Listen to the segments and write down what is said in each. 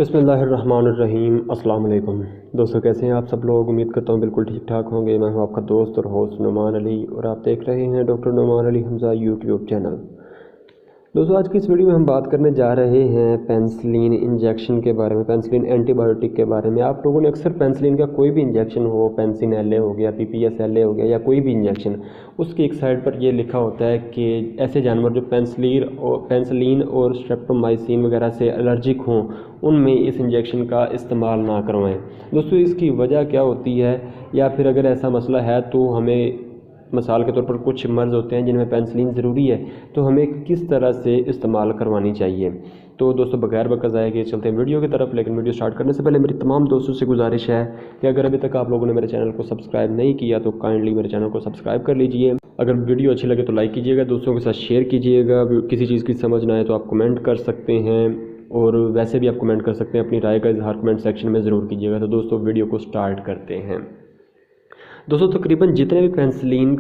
बिस्मिल्लाहिर्रहमानिर्रहीम। अस्सलाम वालेकुम दोस्तों, कैसे हैं आप सब लोग। उम्मीद करता हूँ बिल्कुल ठीक ठाक होंगे। मैं हूँ आपका दोस्त और होस्ट नुमान अली और आप देख रहे हैं doctor Numan Ali Hamza YouTube channel. दोस्तों, आज की इस वीडियो में हम बात करने जा रहे हैं पेनिसिलिन इंजेक्शन के बारे में, पेनिसिलिन एंटीबायोटिक के बारे में। आप लोगों ने अक्सर पेनिसिलिन का कोई भी इंजेक्शन हो, पेनिसिलिन एल ए हो गया, PPS-LA हो गया या कोई भी इंजेक्शन, उसकी एक साइड पर ये लिखा होता है कि ऐसे जानवर जो पेनिसिलिन और स्ट्रेप्टोमाइसिन वगैरह से एलर्जिक हों उनमें इस इंजेक्शन का इस्तेमाल ना करवाएं। दोस्तों, इसकी वजह क्या होती है, या फिर अगर ऐसा मसला है तो हमें मिसाल के तौर पर कुछ मर्ज़ होते हैं जिनमें पेनिसिलिन ज़रूरी है, तो हमें किस तरह से इस्तेमाल करवानी चाहिए। तो दोस्तों, बगैर वक्त ज़ाया किए चलते हैं वीडियो की तरफ। लेकिन वीडियो स्टार्ट करने से पहले मेरी तमाम दोस्तों से गुजारिश है कि अगर अभी तक आप लोगों ने मेरे चैनल को सब्सक्राइब नहीं किया तो काइंडली मेरे चैनल को सब्सक्राइब कर लीजिए। अगर वीडियो अच्छी लगे तो लाइक कीजिएगा, दोस्तों के साथ शेयर कीजिएगा। किसी चीज़ की समझ ना आए तो आप कमेंट कर सकते हैं, और वैसे भी आप कमेंट कर सकते हैं। अपनी राय का इजहार कमेंट सेक्शन में ज़रूर कीजिएगा। तो दोस्तों, वीडियो को स्टार्ट करते हैं। दोस्तों, तकरीबन जितने भी पेनिसिलिन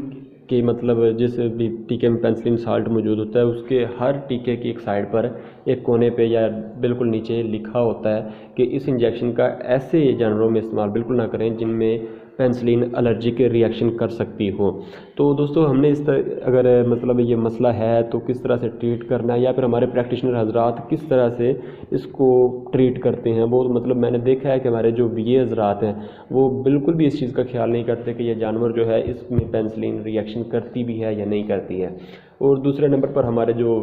के मतलब जिस भी टीके में पेनिसिलिन साल्ट मौजूद होता है, उसके हर टीके की एक साइड पर एक कोने पे या बिल्कुल नीचे लिखा होता है कि इस इंजेक्शन का ऐसे जानवरों में इस्तेमाल बिल्कुल ना करें जिनमें पेनिसिलिन एलर्जी के रिएक्शन कर सकती हो। तो दोस्तों, हमने इस तरह अगर मतलब ये मसला है तो किस तरह से ट्रीट करना है, या फिर हमारे प्रैक्टिशनर हजरात किस तरह से इसको ट्रीट करते हैं, वो मतलब मैंने देखा है कि हमारे जो VA हजरात हैं वो बिल्कुल भी इस चीज़ का ख्याल नहीं करते कि ये जानवर जो है इसमें पेनिसिलिन रिएक्शन करती भी है या नहीं करती है। और दूसरे नंबर पर हमारे जो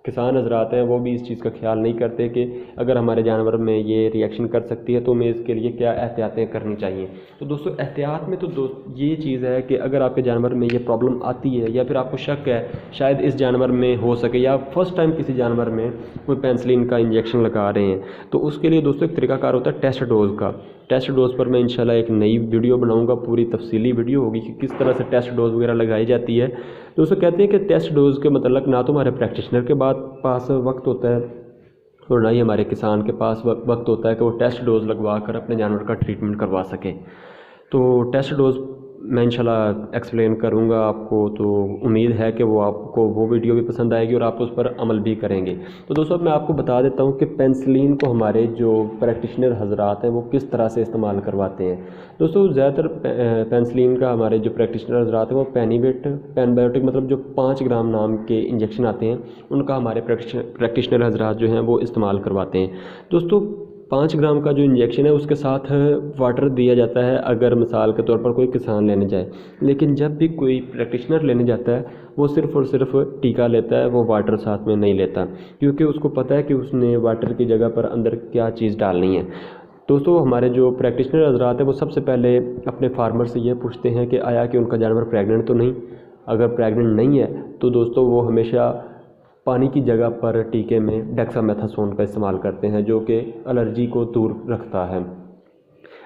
किसान हजरात हैं वो भी इस चीज़ का ख्याल नहीं करते कि अगर हमारे जानवर में ये रिएक्शन कर सकती है तो हमें इसके लिए क्या एहतियातें करनी चाहिए। तो दोस्तों, एहतियात में तो ये चीज़ है कि अगर आपके जानवर में ये प्रॉब्लम आती है या फिर आपको शक है शायद इस जानवर में हो सके, या फर्स्ट टाइम किसी जानवर में कोई पेनिसिलिन का इंजेक्शन लगा रहे हैं, तो उसके लिए दोस्तों एक तरीकाकार होता है टेस्ट डोज़ का। टेस्ट डोज़ पर मैं इंशाल्लाह एक नई वीडियो बनाऊंगा, पूरी तफसीली वीडियो होगी कि किस तरह से टेस्ट डोज़ वगैरह लगाई जाती है। दोस्तों, कहते हैं कि टेस्ट डोज़ के मतलब ना तो हमारे प्रैक्टिशनर के पास वक्त होता है और ना ही हमारे किसान के पास वक्त होता है कि वो टेस्ट डोज़ लगवा कर अपने जानवर का ट्रीटमेंट करवा सके। तो टेस्ट डोज़ मैं इंशाल्लाह एक्सप्लेन करूंगा आपको। तो उम्मीद है कि वो आपको वो वीडियो भी पसंद आएगी और आप उस पर अमल भी करेंगे। तो दोस्तों, अब मैं आपको बता देता हूं कि पेनिसिलिन को हमारे जो प्रैक्टिशनर हजरात हैं वो किस तरह से इस्तेमाल करवाते हैं। दोस्तों, ज़्यादातर पेनिसिलिन का हमारे जो प्रैक्टिशनर हजरात हैं वो पेनबायोटिक मतलब जो 5 ग्राम नाम के इंजेक्शन आते हैं उनका हमारे प्रैक्टिशनर हजरात जो हैं वो इस्तेमाल करवाते हैं। दोस्तों, 5 ग्राम का जो इंजेक्शन है उसके साथ वाटर दिया जाता है अगर मिसाल के तौर पर कोई किसान लेने जाए। लेकिन जब भी कोई प्रैक्टिशनर लेने जाता है वो सिर्फ़ और सिर्फ टीका लेता है, वो वाटर साथ में नहीं लेता, क्योंकि उसको पता है कि उसने वाटर की जगह पर अंदर क्या चीज़ डालनी है। दोस्तों, हमारे जो प्रैक्टिशनर हजरात हैं वो सबसे पहले अपने फार्मर से ये पूछते हैं कि आया कि उनका जानवर प्रेग्नेंट तो नहीं। अगर प्रेग्नेंट नहीं है तो दोस्तों वो हमेशा पानी की जगह पर टीके में डेक्सामेथासोन का इस्तेमाल करते हैं, जो कि एलर्जी को दूर रखता है।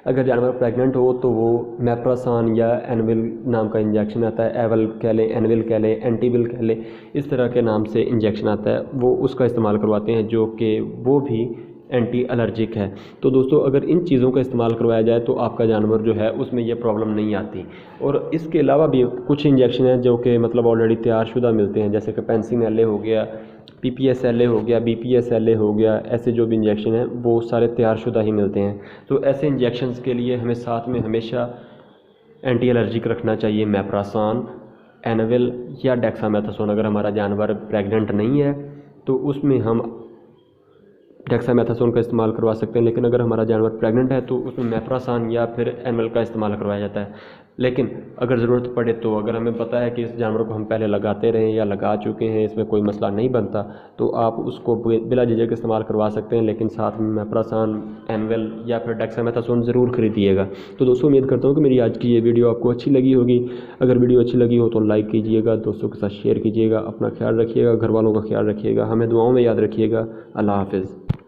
अगर जानवर प्रेग्नेंट हो तो वो मेप्रासान या एनविल नाम का इंजेक्शन आता है, एवल कह लें, एनविल कह लें, एंटीविल कह लें, इस तरह के नाम से इंजेक्शन आता है, वो उसका इस्तेमाल करवाते हैं, जो कि वो भी एंटी एलर्जिक है। तो दोस्तों, अगर इन चीज़ों का इस्तेमाल करवाया जाए तो आपका जानवर जो है उसमें ये प्रॉब्लम नहीं आती। और इसके अलावा भी कुछ इंजेक्शन हैं जो कि मतलब ऑलरेडी तैयारशुदा मिलते हैं, जैसे कि पेनिसिलिन LA हो गया, PPS-LA हो गया, BPS-LA हो गया। ऐसे जो भी इंजेक्शन हैं वो सारे तैयारशुदा ही मिलते हैं। तो ऐसे इंजेक्शन्स के लिए हमें साथ में हमेशा एंटी एलर्जिक रखना चाहिए, मेप्रासान, एनविल या डेक्सामेथासोन। अगर हमारा जानवर प्रेग्नेंट नहीं है तो उसमें हम डेक्सामेथासोन का इस्तेमाल करवा सकते हैं, लेकिन अगर हमारा जानवर प्रेग्नेंट है तो उसमें मेप्रासान या फिर एनविल का इस्तेमाल करवाया जाता है। लेकिन अगर ज़रूरत पड़े तो अगर हमें पता है कि इस जानवर को हम पहले लगाते रहें या लगा चुके हैं, इसमें कोई मसला नहीं बनता, तो आप उसको बिला झिझक इस्तेमाल करवा सकते हैं, लेकिन साथ में मेप्रासान, एनविल या फिर डेक्सामेथासोन ज़रूर खरीदिएगा। तो दोस्तों, उम्मीद करता हूँ कि मेरी आज की ये वीडियो आपको अच्छी लगी होगी। अगर वीडियो अच्छी लगी हो तो लाइक कीजिएगा, दोस्तों के साथ शेयर कीजिएगा, अपना ख्याल रखिएगा, घर वालों का ख्याल रखिएगा, हमें दुआओं में याद रखिएगा। अल्लाह हाफ़िज़।